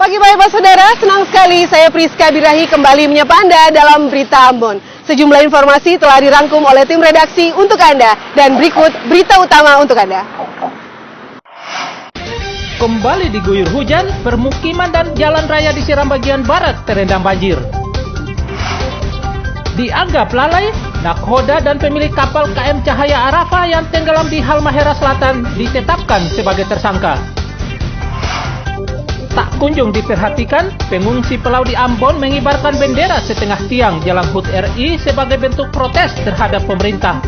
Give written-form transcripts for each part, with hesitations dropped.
Pagi baik saudara, senang sekali saya Priska Birahi kembali menyapa Anda dalam Berita Ambon. Sejumlah informasi telah dirangkum oleh tim redaksi untuk Anda dan berikut berita utama untuk Anda. Kembali diguyur hujan, permukiman dan jalan raya di Seram bagian barat terendam banjir. Dianggap lalai, nakhoda dan pemilik kapal KM Cahaya Arafah yang tenggelam di Halmahera Selatan ditetapkan sebagai tersangka. Tak kunjung diperhatikan, pengungsi Pelau di Ambon mengibarkan bendera setengah tiang Jalan HUT RI sebagai bentuk protes terhadap pemerintah.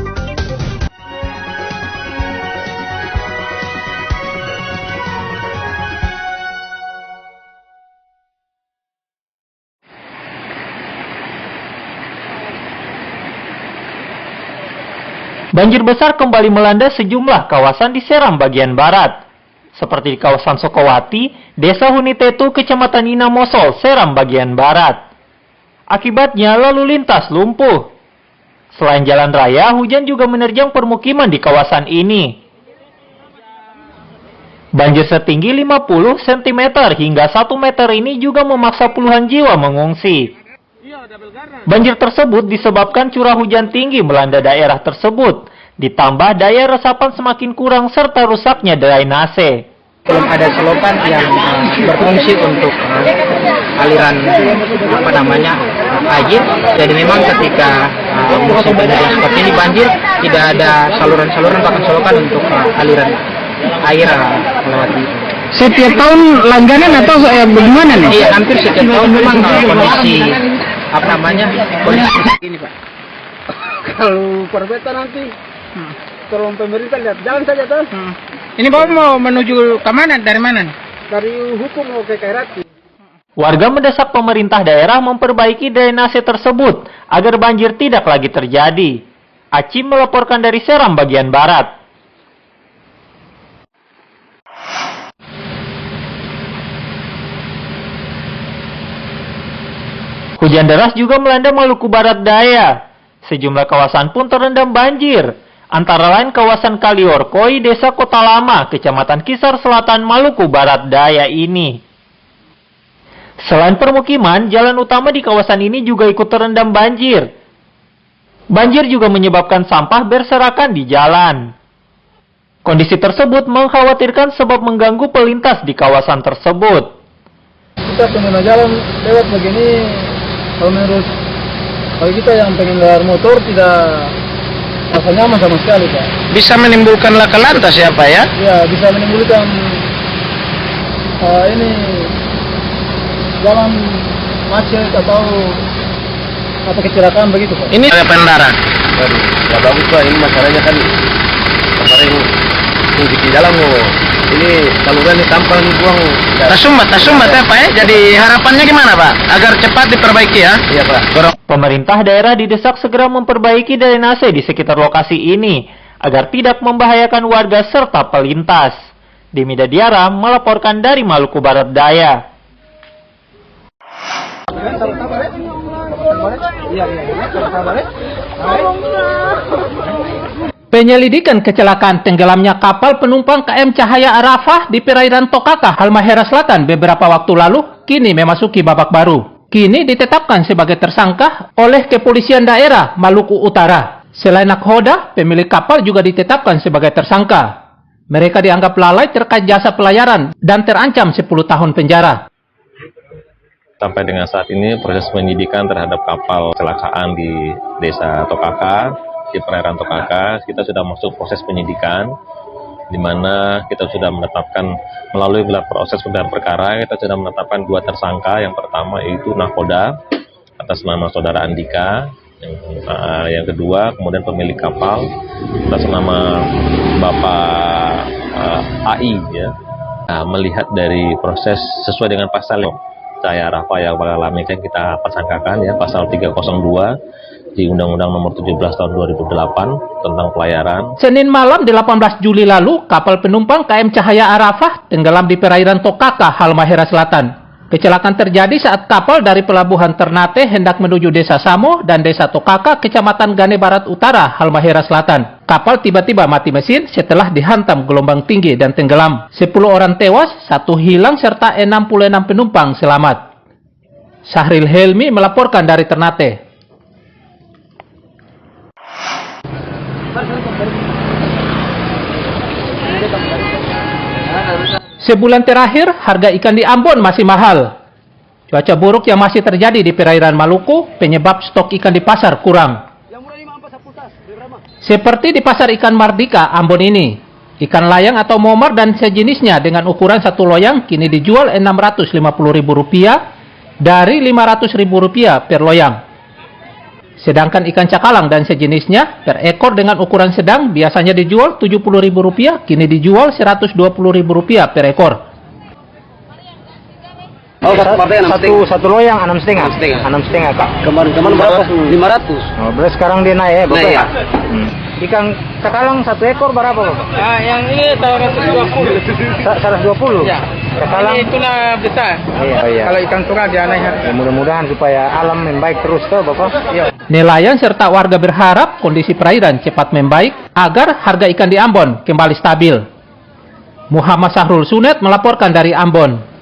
Banjir besar kembali melanda sejumlah kawasan di Seram bagian barat, seperti di kawasan Sokowati, Desa Hunitetu, Kecamatan Inamosol, Seram bagian barat. Akibatnya lalu lintas lumpuh. Selain jalan raya, hujan juga menerjang permukiman di kawasan ini. Banjir setinggi 50 cm hingga 1 meter ini juga memaksa puluhan jiwa mengungsi. Banjir tersebut disebabkan curah hujan tinggi melanda daerah tersebut, ditambah daya resapan semakin kurang serta rusaknya drainase. Belum ada selokan yang berfungsi untuk aliran air. Jadi memang ketika musim hujan seperti ini banjir, tidak ada saluran-saluran bahkan selokan untuk aliran air melewati. Setiap tahun langganan atau bagaimana nih? Iya, hampir setiap tahun memang kondisi kondisi ini Pak. Kalau perbeta nanti tolong pemerintah lihat jalan saja tuh. Ini Bapak mau menuju ke mana? Dari mana? Dari hukum mau ke Kairati. Warga mendesak pemerintah daerah memperbaiki drainase tersebut agar banjir tidak lagi terjadi. Acim melaporkan dari Seram bagian barat. Hujan deras juga melanda Maluku Barat Daya. Sejumlah kawasan pun terendam banjir. Antara lain kawasan Kaliorkoi, Desa Kota Lama, Kecamatan Kisar Selatan, Maluku Barat Daya ini. Selain permukiman, jalan utama di kawasan ini juga ikut terendam banjir. Banjir juga menyebabkan sampah berserakan di jalan. Kondisi tersebut mengkhawatirkan sebab mengganggu pelintas di kawasan tersebut. Kita pengguna jalan lewat begini, kalau menurut kita yang pengen motor tidak rasa nyaman sama sekali, Pak. bisa menimbulkan laka lantas ya Pak ya? Ya, bisa menimbulkan ini jalan macet atau kecelakaan begitu, Pak. Ini ada pengendara. Ya bagus Pak, ini masalahnya kan kemarin di jalan ini saluran ini sampah dibuang. Tasumbat ya Pak ya? Jadi harapannya gimana Pak? Agar cepat diperbaiki ya? Iya Pak. Pemerintah daerah didesak segera memperbaiki drainase di sekitar lokasi ini agar tidak membahayakan warga serta pelintas. Demi Dadiara melaporkan dari Maluku Barat Daya. Penyelidikan kecelakaan tenggelamnya kapal penumpang KM Cahaya Arafah di perairan Tokaka, Halmahera Selatan beberapa waktu lalu kini memasuki babak baru. Kini ditetapkan sebagai tersangka oleh Kepolisian Daerah Maluku Utara. Selain nakhoda, pemilik kapal juga ditetapkan sebagai tersangka. Mereka dianggap lalai terkait jasa pelayaran dan terancam 10 tahun penjara. Sampai dengan saat ini proses penyidikan terhadap kapal kecelakaan di Desa Tokaka, di perairan Tokaka, kita sudah masuk proses penyidikan, di mana kita sudah menetapkan melalui gelar proses gelar perkara, kita sudah menetapkan 2 tersangka. Yang pertama yaitu nakhoda atas nama saudara Andika, yang kedua kemudian pemilik kapal atas nama Bapak AI ya. Nah, melihat dari proses sesuai dengan pasal Cahaya Arafah yang alami kan kita persangkakan ya, pasal 302 di Undang-Undang Nomor 17 Tahun 2008 tentang pelayaran. Senin malam 18 Juli lalu, kapal penumpang KM Cahaya Arafah tenggelam di perairan Tokaka, Halmahera Selatan. Kecelakaan terjadi saat kapal dari pelabuhan Ternate hendak menuju Desa Samo dan Desa Tokaka, Kecamatan Gane Barat Utara, Halmahera Selatan. Kapal tiba-tiba mati mesin setelah dihantam gelombang tinggi dan tenggelam. 10 orang tewas, 1 hilang, serta 66 penumpang selamat. Syahril Helmi melaporkan dari Ternate. Sebulan terakhir, harga ikan di Ambon masih mahal. Cuaca buruk yang masih terjadi di perairan Maluku penyebab stok ikan di pasar kurang. Seperti di pasar ikan Mardika, Ambon ini, ikan layang atau momar dan sejenisnya dengan ukuran 1 loyang kini dijual Rp650.000 dari Rp500.000 per loyang. Sedangkan ikan cakalang dan sejenisnya per ekor dengan ukuran sedang biasanya dijual Rp70.000, kini dijual Rp120.000 per ekor. Oh, Satu loyang 6,5. 6,5 Kak. kemarin berapa? 500. Oh, berarti sekarang dia naik ya, Bapak Naik, ya? ya. Ikan cakalang 1 ekor berapa, Bapak? Yang ini 120. 120? Ya. Cakalang? Ini tuna besar. Iya. Kalau ikan tuna dia naik. Ya, mudah-mudahan supaya alam membaik terus tuh, Bapak. Iya. Nelayan serta warga berharap kondisi perairan cepat membaik agar harga ikan di Ambon kembali stabil. Muhammad Sahrul Sunet melaporkan dari Ambon.